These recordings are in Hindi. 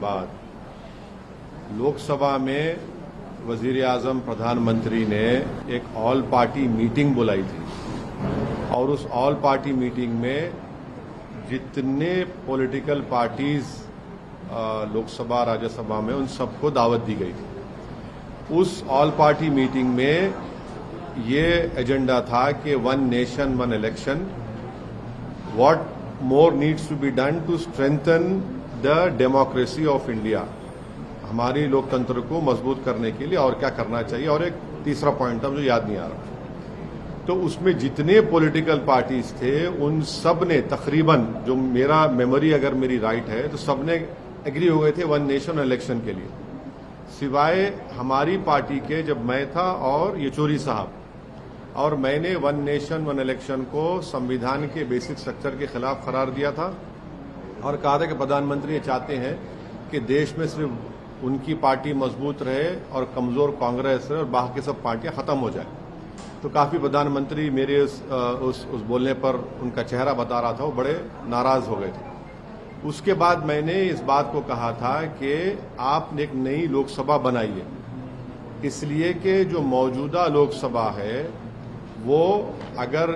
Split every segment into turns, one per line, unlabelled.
बाद लोकसभा में वजीर आजम प्रधानमंत्री ने एक ऑल पार्टी मीटिंग बुलाई थी और उस ऑल पार्टी मीटिंग में जितने पॉलिटिकल पार्टीज लोकसभा राज्यसभा में उन सबको दावत दी गई थी। उस ऑल पार्टी मीटिंग में ये एजेंडा था कि one nation one election, what more needs to be done to strengthen the democracy of India, हमारी लोकतंत्र को मजबूत करने के लिए और क्या करना चाहिए, और एक तीसरा पॉइंट था मुझे याद नहीं आ रहा। तो उसमें जितने पॉलिटिकल पार्टीज थे उन सब ने तकरीबन, जो मेरा मेमोरी अगर मेरी राइट है, तो सब ने एग्री हो गए थे वन नेशन इलेक्शन के लिए, सिवाय हमारी पार्टी के। जब मैं था और येचुरी साहब, और मैंने वन नेशन वन इलेक्शन को संविधान के बेसिक स्ट्रक्चर के खिलाफ करार दिया था और कहा था कि प्रधानमंत्री ये चाहते हैं कि देश में सिर्फ उनकी पार्टी मजबूत रहे और कमजोर कांग्रेस रहे और बाकी सब पार्टियां खत्म हो जाए। तो काफी प्रधानमंत्री मेरे उस बोलने पर उनका चेहरा बता रहा था, वो बड़े नाराज हो गए थे। उसके बाद मैंने इस बात को कहा था कि आप एक नई लोकसभा बनाइए, इसलिए कि जो मौजूदा लोकसभा है वो अगर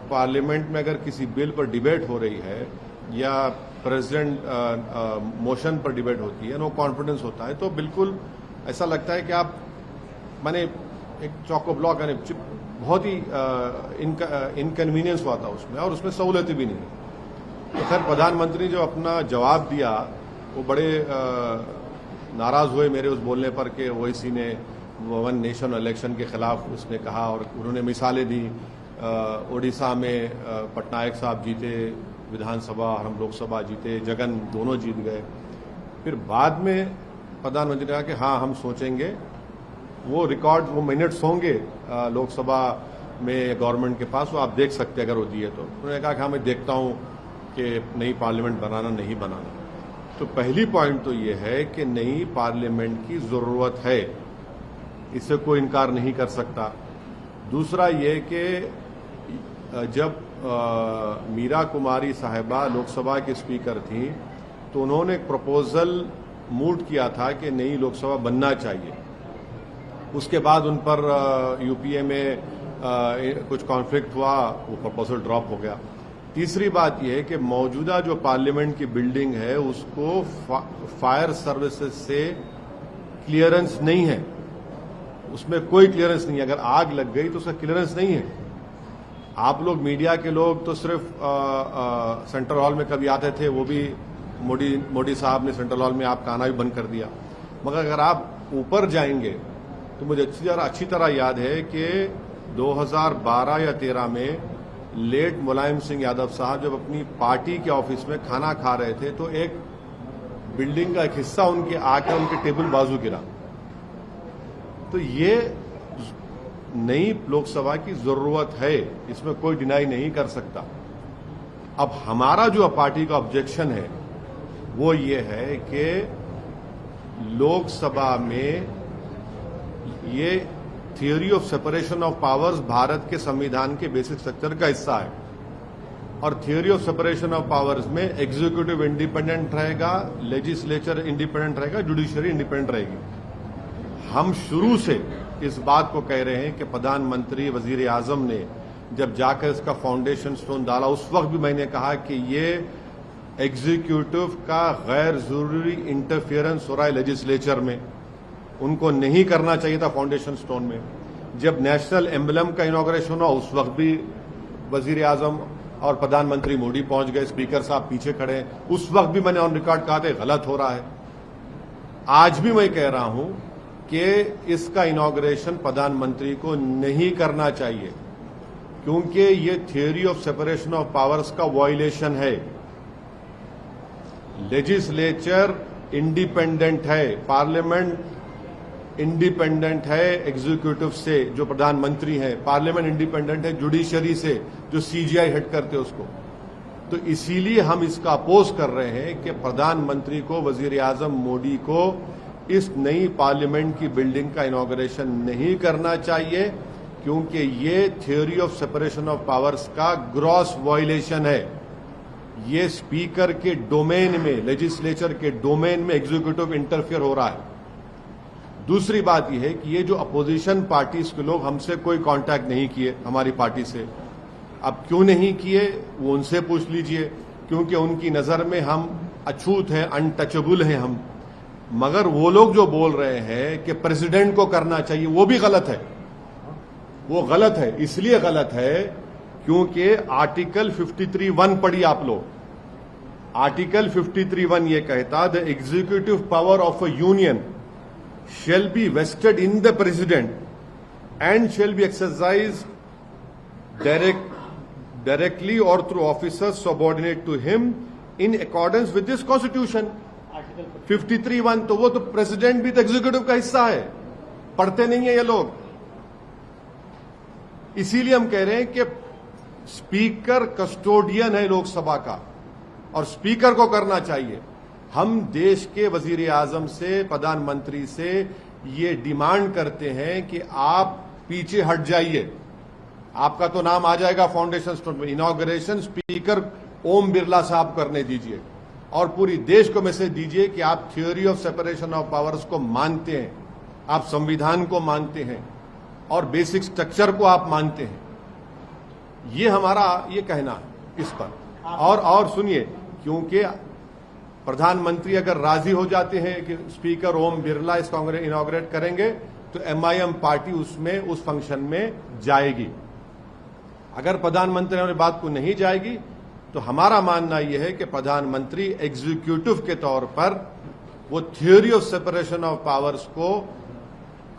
पार्लियामेंट में अगर किसी बिल पर डिबेट हो रही है या प्रेसिडेंट मोशन पर डिबेट होती है, नो कॉन्फिडेंस होता है, तो बिल्कुल ऐसा लगता है कि आप माने एक चौको ब्लॉक यानी बहुत ही इनकन्वीनियंस हुआ था उसमें, और उसमें सहूलियत भी नहीं। तो खैर प्रधानमंत्री जो अपना जवाब दिया वो बड़े नाराज हुए मेरे उस बोलने पर कि ओवैसी ने वन नेशन इलेक्शन के खिलाफ उसने कहा, और उन्होंने मिसालें दी। ओडिशा में पटनायक साहब जीते विधानसभा, हम लोकसभा जीते, जगन दोनों जीत गए। फिर बाद में प्रधानमंत्री ने कहा कि हाँ हम सोचेंगे, वो रिकॉर्ड वो मिनट्स होंगे लोकसभा में गवर्नमेंट के पास, वो आप देख सकते हैं अगर वो दिए तो। उन्होंने कहा कि हाँ मैं देखता हूं कि नई पार्लियामेंट बनाना नहीं बनाना। तो पहली पॉइंट तो ये है कि नई पार्लियामेंट की जरूरत है, इससे कोई इनकार नहीं कर सकता। दूसरा ये कि जब मीरा कुमारी साहिबा लोकसभा की स्पीकर थी तो उन्होंने एक प्रपोजल मूव किया था कि नई लोकसभा बनना चाहिए। उसके बाद उन पर यूपीए में कुछ कॉन्फ्लिक्ट हुआ, वो प्रपोजल ड्रॉप हो गया। तीसरी बात यह है कि मौजूदा जो पार्लियामेंट की बिल्डिंग है उसको फायर सर्विसेज से क्लियरेंस नहीं है, उसमें कोई क्लियरेंस नहीं है। अगर आग लग गई तो उसका क्लियरेंस नहीं है। आप लोग मीडिया के लोग तो सिर्फ सेंट्रल हॉल में कभी आते थे, वो भी मोदी साहब ने सेंट्रल हॉल में आपका आना भी बंद कर दिया। मगर अगर आप ऊपर जाएंगे तो मुझे अच्छी तरह याद है कि 2012 या 13 में लेट मुलायम सिंह यादव साहब जब अपनी पार्टी के ऑफिस में खाना खा रहे थे तो एक बिल्डिंग का एक हिस्सा उनके आकर उनके टेबल बाजू गिरा। तो ये नई लोकसभा की जरूरत है, इसमें कोई डिनाई नहीं कर सकता। अब हमारा जो पार्टी का ऑब्जेक्शन है वो ये है कि लोकसभा में ये theory of separation of powers Bharat के संविधान के बेसिक स्ट्रक्चर का हिस्सा है, और theory of separation of powers में एग्जीक्यूटिव इंडिपेंडेंट रहेगा, लेजिस्लेचर इंडिपेंडेंट रहेगा, जुडिशरी इंडिपेंडेंट रहेगी। हम शुरू से इस बात को कह रहे हैं कि प्रधानमंत्री वजीर आजम ने जब जाकर इसका फाउंडेशन स्टोन डाला, उस वक्त भी मैंने कहा कि ये एग्जीक्यूटिव का गैर जरूरी इंटरफियरेंस हो रहा है लेजिस्लेचर में, उनको नहीं करना चाहिए था फाउंडेशन स्टोन में। जब नेशनल एम्बलम का इनॉग्रेशन हुआ उस वक्त भी वजीर आजम और प्रधानमंत्री मोदी पहुंच गए, स्पीकर साहब पीछे खड़े हैं, उस वक्त भी मैंने ऑन रिकॉर्ड कहा था गलत हो रहा है। आज भी मैं कह रहा हूं कि इसका इनॉग्रेशन प्रधानमंत्री को नहीं करना चाहिए, क्योंकि ये theory of separation of powers का वायलेशन है। लेजिस्लेचर इंडिपेंडेंट है, पार्लियामेंट इंडिपेंडेंट है एग्जीक्यूटिव से जो प्रधानमंत्री है, पार्लियामेंट इंडिपेंडेंट है जुडिशरी से जो सीजीआई हेड करते उसको। तो इसीलिए हम इसका अपोज कर रहे हैं कि प्रधानमंत्री को, वजीर आजम मोदी को इस नई पार्लियामेंट की बिल्डिंग का इनॉग्रेशन नहीं करना चाहिए, क्योंकि ये theory of separation of powers का ग्रॉस वायलेशन है। ये स्पीकर के डोमेन में, लेजिस्लेचर के डोमेन में एग्जीक्यूटिव इंटरफियर हो रहा है। दूसरी बात यह है कि ये जो अपोजिशन पार्टीज के लोग हमसे कोई कांटेक्ट नहीं किए, हमारी पार्टी से, अब क्यों नहीं किए वो उनसे पूछ लीजिए, क्योंकि उनकी नजर में हम अछूत हैं, अनटचेबल हैं हम। मगर वो लोग जो बोल रहे हैं कि प्रेसिडेंट को करना चाहिए, वो भी गलत है। वो गलत है, इसलिए गलत है क्योंकि आर्टिकल 53(1) पढ़िए आप लोग। आर्टिकल 53(1) ये कहता, the executive power of a union shall be vested in the president and shall be exercised directly or through officers subordinate to him in accordance with this constitution. 53(1) तो वो तो प्रेसिडेंट भी तो एग्जीक्यूटिव का हिस्सा है, पढ़ते नहीं है ये लोग। इसीलिए हम कह रहे हैं कि स्पीकर कस्टोडियन है लोकसभा का और स्पीकर को करना चाहिए। हम देश के वजीर आजम से, प्रधानमंत्री से ये डिमांड करते हैं कि आप पीछे हट जाइए। आपका तो नाम आ जाएगा फाउंडेशन स्टोन में, इनॉग्रेशन स्पीकर ओम बिरला साहब करने दीजिए और पूरी देश को मैसेज दीजिए कि आप theory of separation of powers को मानते हैं, आप संविधान को मानते हैं और बेसिक स्ट्रक्चर को आप मानते हैं। ये हमारा ये कहना है इस पर। और सुनिए, क्योंकि प्रधानमंत्री अगर राजी हो जाते हैं कि स्पीकर ओम बिरला इस कांग्रेस इनॉग्रेट करेंगे तो एमआईएम पार्टी उसमें उस फंक्शन में जाएगी। अगर प्रधानमंत्री हमारी बात को नहीं जाएगी तो हमारा मानना यह है कि प्रधानमंत्री एग्जीक्यूटिव के तौर पर वो theory of separation of powers को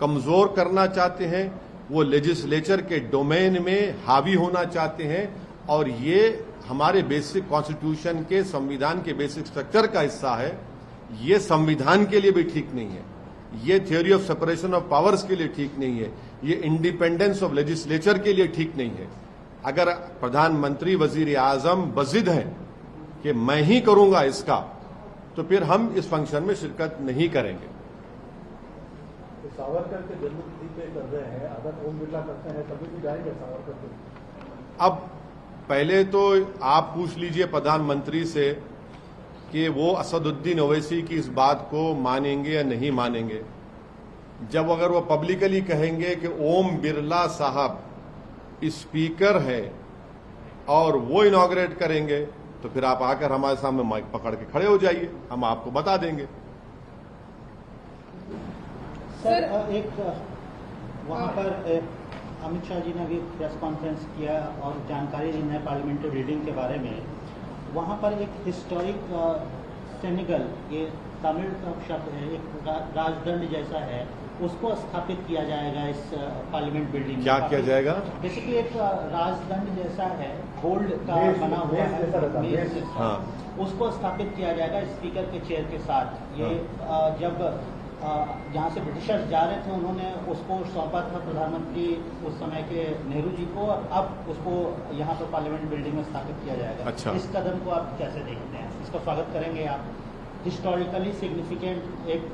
कमजोर करना चाहते हैं, वो लेजिस्लेचर के डोमेन में हावी होना चाहते हैं और ये हमारे बेसिक कॉन्स्टिट्यूशन के, संविधान के बेसिक स्ट्रक्चर का हिस्सा है। ये संविधान के लिए भी ठीक नहीं है, ये theory of separation of powers के लिए ठीक नहीं है, ये इंडिपेंडेंस ऑफ लेजिस्लेचर के लिए ठीक नहीं है। अगर प्रधानमंत्री वजीर आजम बजिद हैं कि मैं ही करूंगा इसका, तो फिर हम इस फंक्शन में शिरकत नहीं करेंगे।
तो सावरकर के जन्मतिथि पे कर रहे हैं, अगर ओम बिरला करते हैं तभी भी जाएंगे सावरकर को?
अब पहले तो आप पूछ लीजिए प्रधानमंत्री से कि वो असदुद्दीन ओवैसी की इस बात को मानेंगे या नहीं मानेंगे। जब अगर वो पब्लिकली कहेंगे कि ओम बिरला साहब स्पीकर है और वो इनॉग्रेट करेंगे, तो फिर आप आकर हमारे सामने माइक पकड़ के खड़े हो जाइए, हम आपको बता देंगे।
सर, एक वहां पर अमित शाह जी ने भी प्रेस कॉन्फ्रेंस किया और जानकारी दी है पार्लियामेंट्री रीडिंग के बारे में। वहां पर एक हिस्टोरिक सेनेगल, ये तमिल शब्द है, एक राजदंड जैसा है, उसको स्थापित किया जाएगा इस पार्लियामेंट बिल्डिंग में।
क्या किया जाएगा?
बेसिकली एक राजदंड जैसा है, गोल्ड का बना हुआ है,
हाँ,
उसको स्थापित किया जाएगा स्पीकर के चेयर के साथ। ये जब जहाँ से ब्रिटिशर्स जा रहे थे उन्होंने उसको सौंपा था प्रधानमंत्री उस समय के नेहरू जी को, और अब उसको यहाँ पर पार्लियामेंट बिल्डिंग में स्थापित किया जाएगा।
अच्छा।
इस कदम को आप कैसे देखते हैं? इसका स्वागत करेंगे आप? हिस्टोरिकली सिग्निफिकेंट एक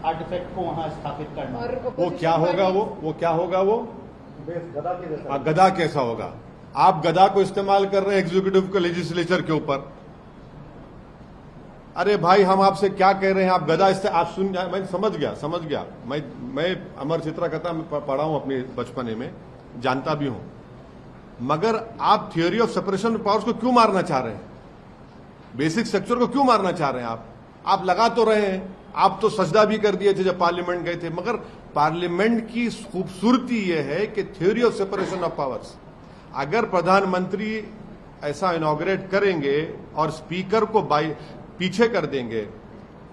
आर्टिफैक्ट को वहाँ स्थापित करना,
वो क्या होगा? वो क्या होगा? वो
गदा के जैसा।
गदा कैसा होगा? आप गदा को इस्तेमाल कर रहे हैं एग्जीक्यूटिव के लेजिस्लेचर के ऊपर। अरे भाई, हम आपसे क्या कह रहे हैं? आप गदा आप सुन जाए। मैं समझ गया। मैं अमर चित्रा कथा में पढ़ा हूं अपने बचपने में, जानता भी हूं। मगर आप theory of separation of powers को क्यों मारना चाह रहे हैं? बेसिक स्ट्रक्चर को क्यों मारना चाह रहे हैं? आप लगा तो रहे हैं, आप तो सजदा भी कर दिए थे जब पार्लियामेंट गए थे। मगर पार्लियामेंट की खूबसूरती यह है कि theory of separation of powers, अगर प्रधानमंत्री ऐसा इनॉग्रेट करेंगे और स्पीकर को पीछे कर देंगे,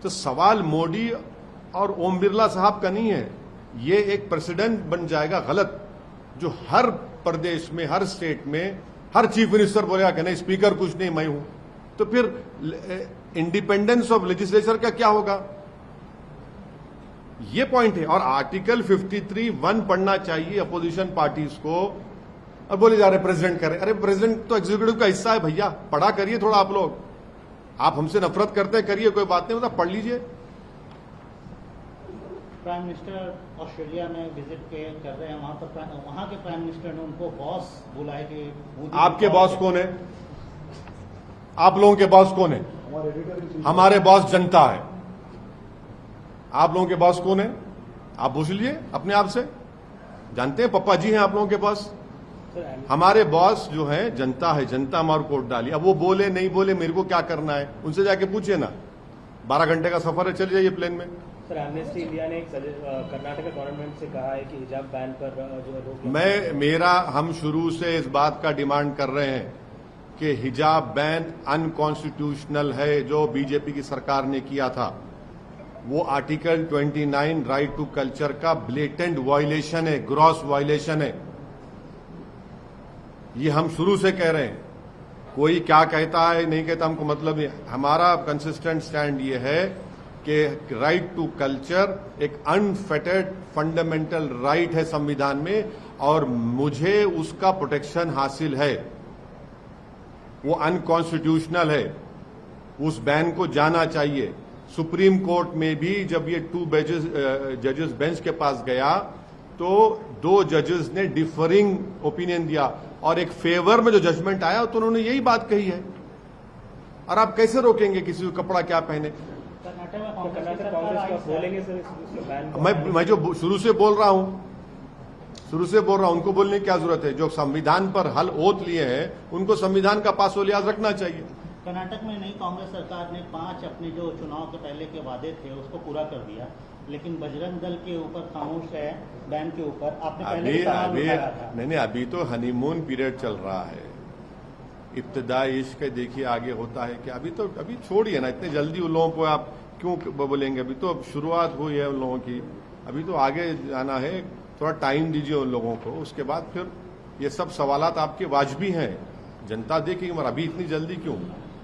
तो सवाल मोदी और ओम बिरला साहब का नहीं है, ये एक प्रेसिडेंट बन जाएगा गलत, जो हर प्रदेश में, हर स्टेट में हर चीफ मिनिस्टर बोलेगा कि नहीं स्पीकर कुछ नहीं, मैं हूं। तो फिर इंडिपेंडेंस ऑफ लेजिस्लेचर का क्या होगा? ये पॉइंट है। और आर्टिकल 53(1) पढ़ना चाहिए अपोजिशन पार्टीज को, और बोले जा रहे प्रेसिडेंट करें। अरे प्रेसिडेंट तो एग्जीक्यूटिव का हिस्सा है भैया, पढ़ा करिए थोड़ा आप लोग। आप हमसे नफरत करते हैं, करिए, कोई बात नहीं, मतलब पढ़ लीजिए।
प्राइम मिनिस्टर ऑस्ट्रेलिया में विजिट कर रहे हैं, वहां के प्राइम मिनिस्टर ने उनको बॉस बुलाए कि
आपके बॉस कौन है? आप लोगों के बॉस कौन है?
हमारे एडिटर इन चीफ
हमारे बॉस जनता है। आप लोगों के बॉस कौन है? आप पूछ लीजिए अपने आप से। जानते हैं पप्पा जी हैं आप लोगों के बॉस। हमारे बॉस जो है जनता है, जनता हमारे कोर्ट डाली। अब वो बोले नहीं बोले मेरे को क्या करना है, उनसे जाके पूछिए ना। 12 घंटे का सफर है, चले जाइए प्लेन में।
सर, एमनेस्टी इंडिया ने कर्नाटक गवर्नमेंट से कहा है कि हिजाब बैन पर जो रोक
हम शुरू से इस बात का डिमांड कर रहे हैं कि हिजाब बैन अनकॉन्स्टिट्यूशनल है, जो बीजेपी की सरकार ने किया था। वो आर्टिकल 29 राइट टू कल्चर का ब्लेटेंट वायलेशन है, ग्रॉस वायलेशन है। ये हम शुरू से कह रहे हैं। कोई क्या कहता है नहीं कहता हमको मतलब नहीं। हमारा कंसिस्टेंट स्टैंड ये है कि राइट टू कल्चर एक अनफेटेड फंडामेंटल राइट है संविधान में, और मुझे उसका प्रोटेक्शन हासिल है। वो अनकॉन्स्टिट्यूशनल है, उस बैन को जाना चाहिए। सुप्रीम कोर्ट में भी जब ये 2 जजेस बेंच के पास गया तो 2 जजेस ने डिफरिंग ओपिनियन दिया, और एक फेवर में जो जजमेंट आया तो उन्होंने यही बात कही है। और आप कैसे रोकेंगे किसी को कपड़ा क्या पहने?
कर्नाटक कांग्रेस को बोलेंगे सर इसको बैन?
मैं जो शुरू से बोल रहा हूं उनको बोलने की क्या जरूरत है? जो संविधान पर हल ओथ लिए हैं उनको संविधान का पास लिहाज रखना चाहिए।
कर्नाटक में नई कांग्रेस सरकार ने 5 अपने जो चुनाव के पहले के वादे थे उसको पूरा कर दिया, लेकिन बजरंग दल के ऊपर खामोश है बैन के ऊपर। आपने पहले भी सवाल उठाया था।
नहीं, अभी तो हनीमून पीरियड चल रहा है। इब्तिदाई इश्क देखिए आगे होता है कि अभी छोड़िए ना, इतने जल्दी उन लोगों को आप क्यों बोलेंगे? अभी तो शुरुआत हुई है उन लोगों की, अभी तो आगे जाना है। थोड़ा टाइम दीजिए उन लोगों को, उसके बाद फिर ये सब सवालात आपके वाजबी हैं, जनता देखेगी। मगर अभी इतनी जल्दी क्यों?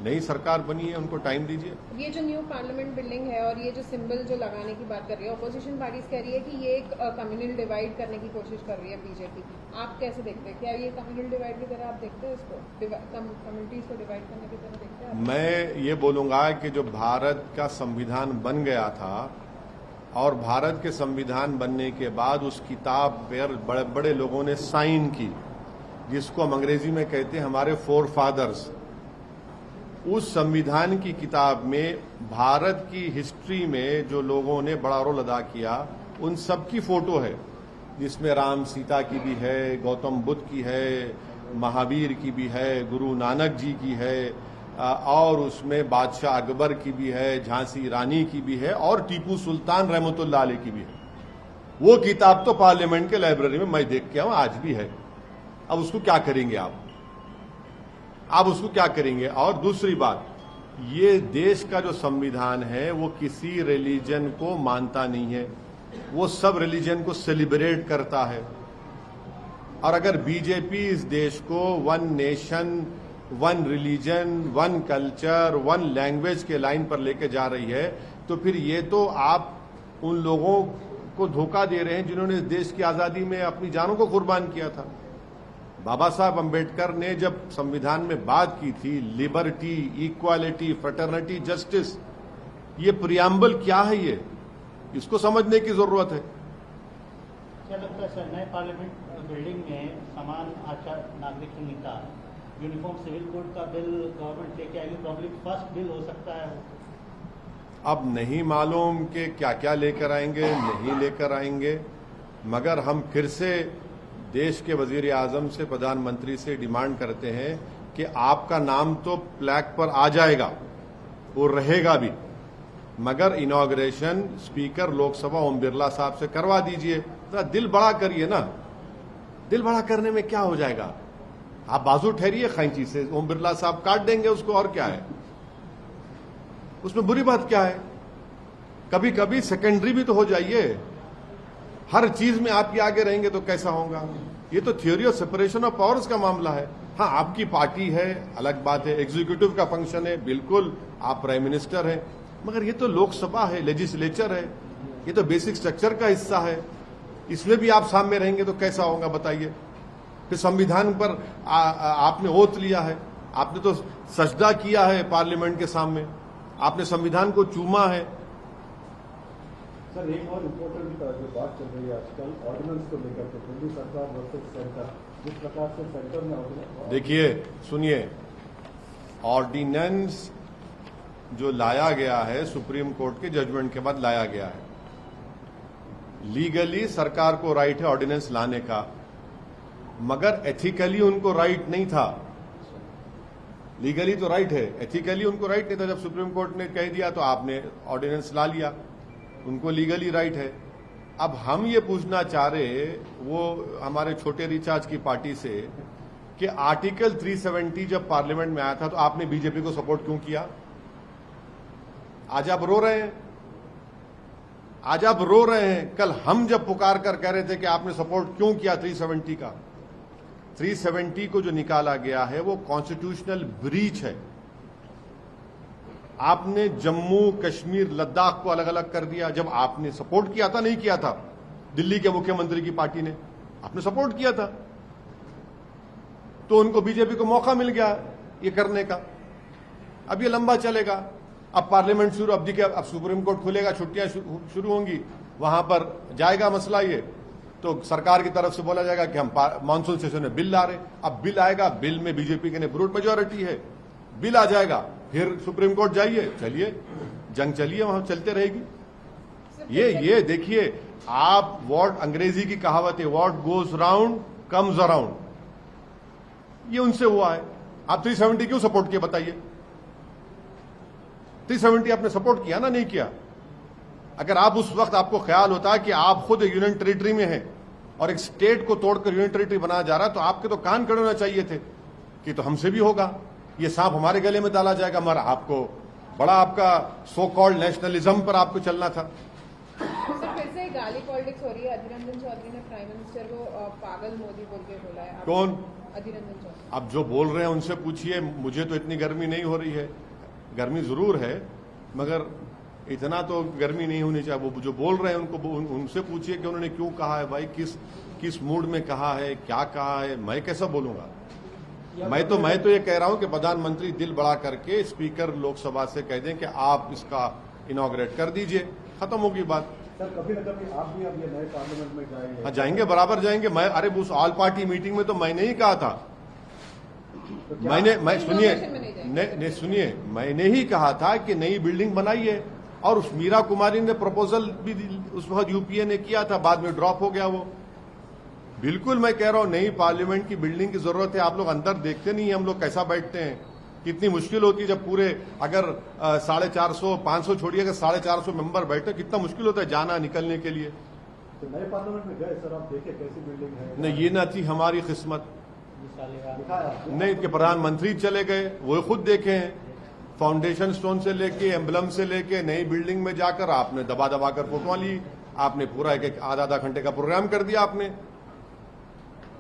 नई सरकार बनी है, उनको टाइम दीजिए।
ये जो न्यू पार्लियामेंट बिल्डिंग है और ये जो सिंबल जो लगाने की बात कर रही है, अपोजिशन पार्टीज कह रही है कि ये एक कम्युनल डिवाइड करने की कोशिश कर रही है बीजेपी। आप कैसे देखते हैं? क्या ये कम्युनल डिवाइड की तरह आप देखते हैं इसको? कम्युनिटीज को डिवाइड करने की तरह देखते हैं?
मैं ये बोलूंगा कि जो भारत का संविधान बन गया था और भारत के संविधान बनने के बाद उस किताब पर बड़े बड़े लोगों ने साइन की, जिसको हम अंग्रेजी में कहते हैं हमारे फोर फादर्स। उस संविधान की किताब में भारत की हिस्ट्री में जो लोगों ने बड़ा रोल अदा किया उन सब की फोटो है, जिसमें राम सीता की भी है, गौतम बुद्ध की है, महावीर की भी है, गुरु नानक जी की है, और उसमें बादशाह अकबर की भी है, झांसी रानी की भी है, और टीपू सुल्तान रहमतुल्लाह अलैह की भी है। वो किताब तो पार्लियामेंट के लाइब्रेरी में मैं देख के आऊं, आज भी है। अब उसको क्या करेंगे आप उसको क्या करेंगे? और दूसरी बात, ये देश का जो संविधान है वो किसी रिलीजन को मानता नहीं है, वो सब रिलीजन को सेलिब्रेट करता है। और अगर बीजेपी इस देश को 1 नेशन 1 रिलीजन 1 कल्चर 1 लैंग्वेज के लाइन पर लेके जा रही है, तो फिर ये तो आप उन लोगों को धोखा दे रहे हैं जिन्होंने इस देश की आजादी में अपनी जानों को कुर्बान किया था। बाबा साहब अंबेडकर ने जब संविधान में बात की थी, लिबर्टी, इक्वालिटी, फ्रेटर्निटी, जस्टिस, ये प्रियम्बल क्या है? ये इसको समझने की जरूरत है।
क्या लगता है सर, नए पार्लियामेंट बिल्डिंग में समान आचार नागरिक संहिता, यूनिफॉर्म सिविल कोड का बिल गवर्नमेंट लेके आएगी? प्रॉब्ली फर्स्ट बिल हो सकता है।
अब नहीं मालूम कि क्या क्या लेकर आएंगे, नहीं लेकर आएंगे, मगर हम फिर से देश के वजीर आजम से, प्रधानमंत्री से डिमांड करते हैं कि आपका नाम तो प्लैक पर आ जाएगा, वो रहेगा भी, मगर इनॉग्रेशन स्पीकर लोकसभा ओम बिरला साहब से करवा दीजिए। तो दिल बड़ा करिए ना, दिल बड़ा करने में क्या हो जाएगा? आप बाजू ठहरिए खैंची से, ओम बिरला साहब काट देंगे उसको, और क्या है उसमें बुरी बात क्या है? कभी कभी सेकेंडरी भी तो हो जाइए। हर चीज में आप आगे रहेंगे तो कैसा होगा? ये तो theory of separation of powers का मामला है। हाँ, आपकी पार्टी है, अलग बात है, एग्जीक्यूटिव का फंक्शन है, बिल्कुल आप प्राइम मिनिस्टर हैं, मगर ये तो लोकसभा है, लेजिस्लेचर है, ये तो बेसिक स्ट्रक्चर का हिस्सा है। इसमें भी आप सामने रहेंगे तो कैसा होगा बताइए? फिर संविधान पर आपने ओथ लिया है, आपने तो सजदा किया है पार्लियामेंट के सामने, आपने संविधान को चूमा है।
सर, एक और इम्पोर्टेंट जो बात चल रही है आजकल ऑर्डिनेंस को लेकर के, दिल्ली सरकार वर्सेस सेंटर, जिस प्रकार से सेंटर में ऑर्डिनेंस।
देखिए, सुनिए, ऑर्डिनेंस जो लाया गया है सुप्रीम कोर्ट के जजमेंट के बाद लाया गया है। लीगली सरकार को राइट है ऑर्डिनेंस लाने का, मगर एथिकली उनको राइट नहीं था। लीगली तो राइट है, एथिकली उनको राइट नहीं था। जब सुप्रीम कोर्ट ने कह दिया तो आपने ऑर्डिनेंस ला लिया, उनको लीगली राइट है। अब हम ये पूछना चाह रहे वो हमारे छोटे रिचार्ज की पार्टी से कि आर्टिकल 370 जब पार्लियामेंट में आया था तो आपने बीजेपी को सपोर्ट क्यों किया? आज आप रो रहे हैं, आज आप रो रहे हैं। कल हम जब पुकार कर कह रहे थे कि आपने सपोर्ट क्यों किया 370 का। 370 को जो निकाला गया है वो कॉन्स्टिट्यूशनल ब्रीच है। आपने जम्मू कश्मीर लद्दाख को अलग अलग कर दिया। जब आपने सपोर्ट किया था, नहीं किया था, दिल्ली के मुख्यमंत्री की पार्टी ने, आपने सपोर्ट किया था, तो उनको बीजेपी को मौका मिल गया ये करने का। अब ये लंबा चलेगा। अब पार्लियामेंट शुरू, अब देखिए अब सुप्रीम कोर्ट खुलेगा, छुट्टियां शुरू होंगी, वहां पर जाएगा मसला ये, तो सरकार की तरफ से बोला जाएगा कि हम मानसून सेशन में बिल ला रहे। अब बिल आएगा, बिल में बीजेपी की ब्रूट मेजोरिटी है, बिल आ जाएगा, फिर सुप्रीम कोर्ट जाइए, चलिए जंग चलिए, वहां चलते रहेगी। ये देखिए आप, व्हाट अंग्रेजी की कहावत है, what goes round comes around, ये उनसे हुआ है। आप 370 क्यों सपोर्ट किए बताइए? 370 आपने सपोर्ट किया ना, नहीं किया? अगर आप उस वक्त आपको ख्याल होता कि आप खुद यूनियन टेरिटरी में हैं और एक स्टेट को तोड़कर यूनियन टेरिटरी बनाया जा रहा है, तो आपके तो कान खड़े होना चाहिए थे कि तो हमसे भी होगा, ये सांप हमारे गले में डाला जाएगा। मगर आपको बड़ा, आपका सो कॉल्ड नेशनलिज्म पर आपको चलना था।
सर फिर से गाली पॉलिटिक्स हो रही है। अधीर रंजन चौधरी ने प्राइम मिनिस्टर को पागल मोदी बोल के बोला है।
कौन?
अधीर रंजन चौधरी।
अब जो बोल रहे हैं उनसे पूछिए। मुझे तो इतनी गर्मी नहीं हो रही है, गर्मी जरूर है मगर इतना तो गर्मी नहीं होनी चाहिए। वो जो बोल रहे हैं उनसे पूछिए कि उन्होंने क्यों कहा है भाई, किस मूड में कहा है, क्या कहा है। मैं कैसा बोलूंगा? मैं तो ये कह रहा हूं कि प्रधानमंत्री दिल बड़ा करके स्पीकर लोकसभा से कह दें कि आप इसका इनॉग्रेट कर दीजिए, खत्म होगी बात।
सर कभी न कभी आप भी अब ये नए पार्लियामेंट में जाएंगे?
हाँ जाएंगे, बराबर जाएंगे। मैं अरे उस ऑल पार्टी मीटिंग में तो मैंने ही कहा था, सुनिए मैंने ही कहा था कि नई बिल्डिंग बनाइए। और उस मीरा कुमारी ने प्रपोजल भी उस वक्त यूपीए ने किया था, बाद में ड्रॉप हो गया वो। बिल्कुल मैं कह रहा हूं नई पार्लियामेंट की बिल्डिंग की जरूरत है। आप लोग अंदर देखते नहीं है हम लोग कैसा बैठते हैं, कितनी मुश्किल होती है जब पूरे अगर 450 500 छोड़िए, अगर 450 मेंबर बैठे, कितना मुश्किल होता है जाना निकलने के लिए।
तो नए पार्लियामेंट में गए सर, आप देखे कैसी बिल्डिंग है?
नहीं, ये ना थी हमारी किस्मत, नहीं कि प्रधानमंत्री चले गए, वो खुद देखे हैं। फाउंडेशन स्टोन से लेके, एम्बलम से लेके, नई बिल्डिंग में जाकर आपने दबा दबा कर फोटो ली, आपने पूरा एक आधा घंटे का प्रोग्राम कर दिया आपने।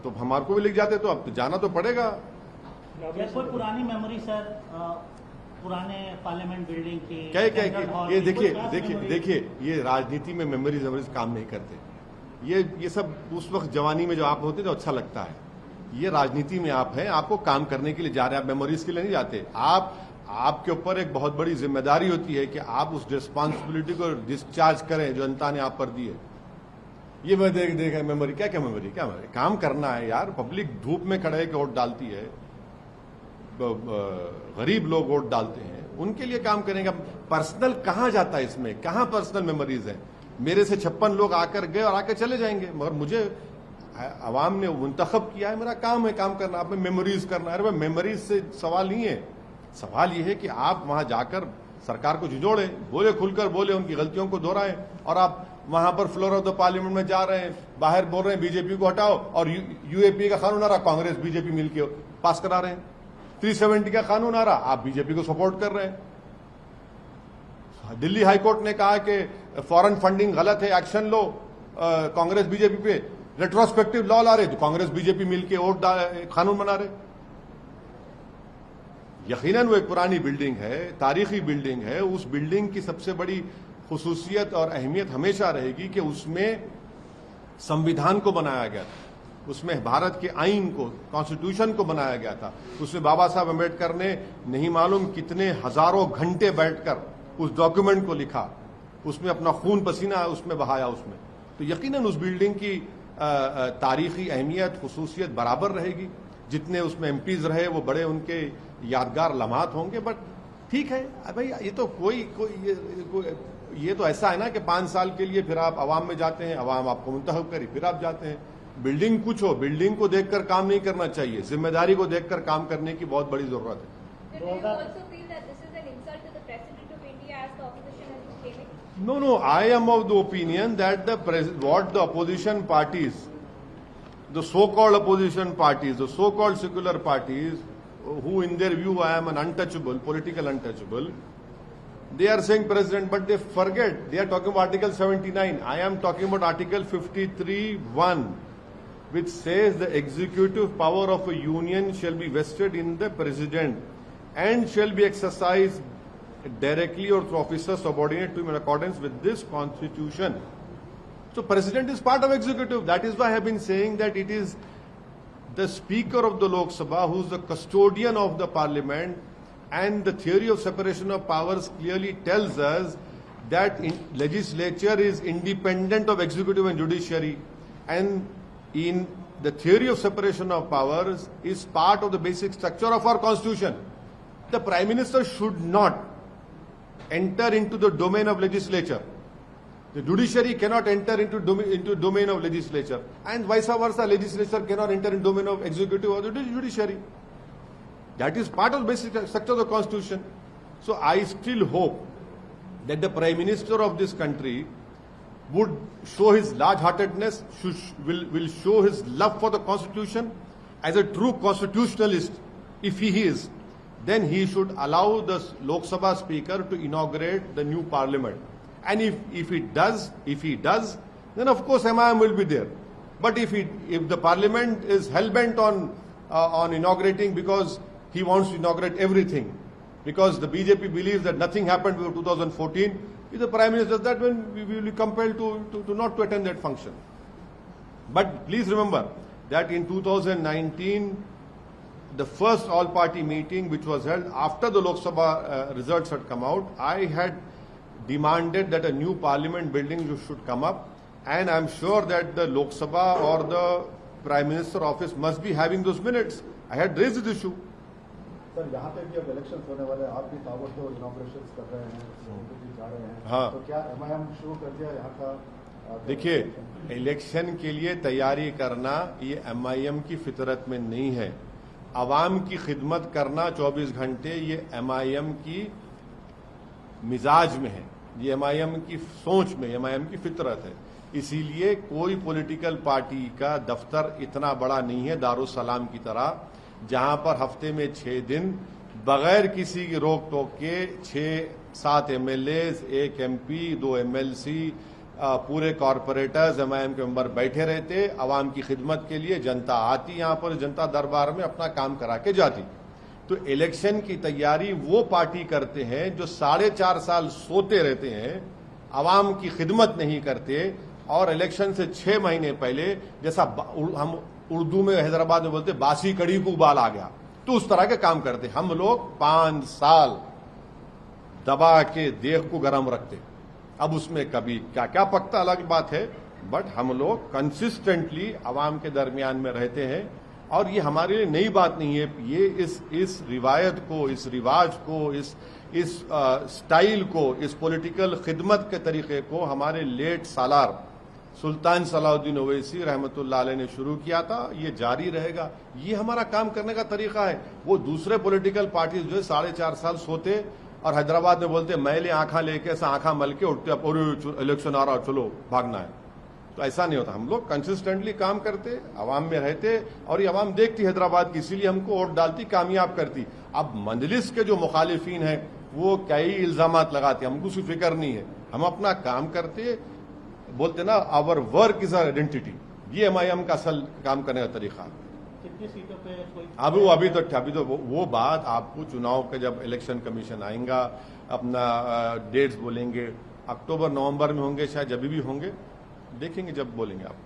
तो हमारे को भी लिख जाते तो अब जाना तो पड़ेगा।
कोई पुरानी मेमोरी सर, पुराने पार्लियामेंट बिल्डिंग की
क्या ये देखिए ये राजनीति में मेमोरीज काम नहीं करते। ये सब उस वक्त जवानी में जो आप होते तो अच्छा लगता है। ये राजनीति में आप हैं, आपको काम करने के लिए जा रहे हैं, आप मेमोरीज के लिए नहीं जाते। आपके ऊपर एक बहुत बड़ी जिम्मेदारी होती है कि आप उस रिस्पॉन्सिबिलिटी को डिस्चार्ज करें जो जनता ने आप पर दी है। ये मैं देख मेमोरी क्या मेमोरी काम करना है यार। पब्लिक धूप में खड़े के वोट डालती है, गरीब लोग वोट डालते हैं, उनके लिए काम करेंगे। पर्सनल कहां जाता है इसमें, कहां पर्सनल मेमोरीज है? मेरे से 56 लोग आकर गए और आकर चले जाएंगे, मगर मुझे अवाम ने मुंतखब किया है, मेरा काम है काम करना, आप मेमोरीज करना। अरे भाई मेमोरीज से सवाल नहीं है, सवाल यह है कि आप वहां जाकर सरकार को झिझोड़े, बोले, खुलकर बोले, उनकी गलतियों को दोहराएं। और आप वहां पर फ्लोर ऑफ द पार्लियामेंट में जा रहे हैं, बाहर बोल रहे हैं बीजेपी को हटाओ, और यूएपी का कानून आ रहा, कांग्रेस बीजेपी मिलकर पास करा रहे हैं। 370 का कानून आ रहा, आप बीजेपी को सपोर्ट कर रहे हैं। दिल्ली हाईकोर्ट ने कहा कि फॉरेन फंडिंग गलत है, एक्शन लो कांग्रेस बीजेपी पे। रेट्रोस्पेक्टिव लॉ ला रहे तो कांग्रेस बीजेपी मिलकर वोट कानून बना रहे। यकीनन वो एक पुरानी बिल्डिंग है, तारीखी बिल्डिंग है। उस बिल्डिंग की सबसे बड़ी खुसूसियत और अहमियत हमेशा रहेगी कि उसमें संविधान को बनाया गया था, उसमें भारत के आईन को, कॉन्स्टिट्यूशन को बनाया गया था। उसमें बाबा साहब अम्बेडकर ने नहीं मालूम कितने हजारों घंटे बैठकर उस डॉक्यूमेंट को लिखा, उसमें अपना खून पसीना उसमें बहाया उसमें। तो यकीनन उस बिल्डिंग की तारीखी अहमियत, खुसूसियत बराबर रहेगी। जितने उसमें एमपीज रहे वो बड़े उनके यादगार लम्हात होंगे। बट ठीक है भाई, ये तो ये तो ऐसा है ना कि 5 साल के लिए फिर आप अवाम में जाते हैं, अवाम आपको मुंतखब करी, फिर आप जाते हैं। बिल्डिंग कुछ हो, बिल्डिंग को देखकर काम नहीं करना चाहिए, जिम्मेदारी को देखकर काम करने की बहुत बड़ी जरूरत है। No, I am of the opinion that what the opposition parties, the so-called opposition parties, the so-called secular parties, who in their view I am an untouchable, political untouchable, they are saying president, but they forget, they are talking about Article 79. I am talking about Article 53(1), which says the executive power of a union shall be vested in the president and shall be exercised directly or through officers subordinate to him in accordance with this constitution. So president is part of executive. That is why I have been saying that it is the speaker of the Lok Sabha who is the custodian of the parliament, and the theory of separation of powers clearly tells us that legislature is independent of executive and judiciary, and in the theory of separation of powers is part of the basic structure of our constitution. The Prime Minister should not enter into the domain of legislature. The judiciary cannot enter into domain of legislature, and vice versa, legislature cannot enter into domain of executive or the judiciary. That is part of the basic structure of the constitution. So I still hope that the Prime Minister of this country would show his large-heartedness, will show his love for the constitution. As a true constitutionalist, if he is, then he should allow the Lok Sabha Speaker to inaugurate the new parliament. And if he does, then of course MIM will be there. But if the parliament is hell-bent on inaugurating because he wants to inaugurate everything, because the BJP believes that nothing happened before 2014, if the Prime Minister does that, then we will be compelled to not to attend that function. But please remember that in 2019, the first all-party meeting which was held after the Lok Sabha results had come out, I had demanded that a new parliament building should come up, and I'm sure that the Lok Sabha or the Prime Minister office must be having those minutes. I had raised this issue.
Sir, यहाँ पे भी अब इलेक्शन होने वाले, आप भी ताबड़तोड़ इनॉग्रेशन कर रहे हैं, जा रहे हैं,
हाँ।
तो क्या MIM शुरू कर दिया यहाँ का?
देखिए, इलेक्शन के लिए तैयारी करना ये MIM की फितरत में नहीं है। अवाम की खिदमत करना 24 घंटे ये MIM की मिजाज में है, ये MIM की सोच में, MIM की फितरत है। इसीलिए कोई पॉलिटिकल पार्टी का दफ्तर इतना बड़ा नहीं है दारुस्सलाम की तरह, जहां पर हफ्ते में 6 दिन बगैर किसी की रोक टोक के 6-7 MLAs, 1 MP, 2 MLC, पूरे कॉरपोरेटर्स MIM के मेंबर बैठे रहते, अवाम की खिदमत के लिए। जनता आती यहां पर, जनता दरबार में अपना काम करा के जाती। तो इलेक्शन की तैयारी वो पार्टी करते हैं जो 4.5 साल सोते रहते हैं, अवाम की खिदमत नहीं करते, और इलेक्शन से 6 महीने पहले, जैसा हम उर्दू में हैदराबाद में बोलते बासी कड़ी को उबाल आ गया, तो उस तरह के काम करते। हम लोग 5 साल दबा के देख को गर्म रखते। अब उसमें कभी क्या क्या पकता अलग बात है, बट हम लोग कंसिस्टेंटली अवाम के दरमियान में रहते हैं, और ये हमारे लिए नई बात नहीं है। ये इस रिवायत को, इस रिवाज को, इस स्टाइल को, इस पॉलिटिकल खिदमत के तरीके को हमारे लेट सालार सुल्तान सलाहुद्दीन ओवैसी रहमतुल्लाह अलैह ने शुरू किया था। ये जारी रहेगा, ये हमारा काम करने का तरीका है। वो दूसरे पॉलिटिकल पार्टी जो है 4.5 साल सोते और हैदराबाद में बोलते मैले आंखा लेके ऐसा आंखा मल के उठते, और इलेक्शन आ रहा चलो भागना है, तो ऐसा नहीं होता। हम लोग कंसिस्टेंटली काम करते, अवाम में रहते, और ये अवाम देखती हैदराबाद की, इसीलिए हमको वोट डालती, कामयाब करती। अब मजलिस के जो मुखालिफिन है वो कई इल्जामात लगाते, हमको उसकी फिक्र नहीं है, हम अपना काम करते। बोलते ना, our work is our identity, ये MIM का असल काम करने का तरीका।
कितनी सीटों पे कोई
अभी तो वो बात आपको चुनाव का जब इलेक्शन कमीशन आएगा, अपना डेट्स बोलेंगे, अक्टूबर नवंबर में होंगे, शायद जब भी होंगे, देखेंगे जब बोलेंगे आप।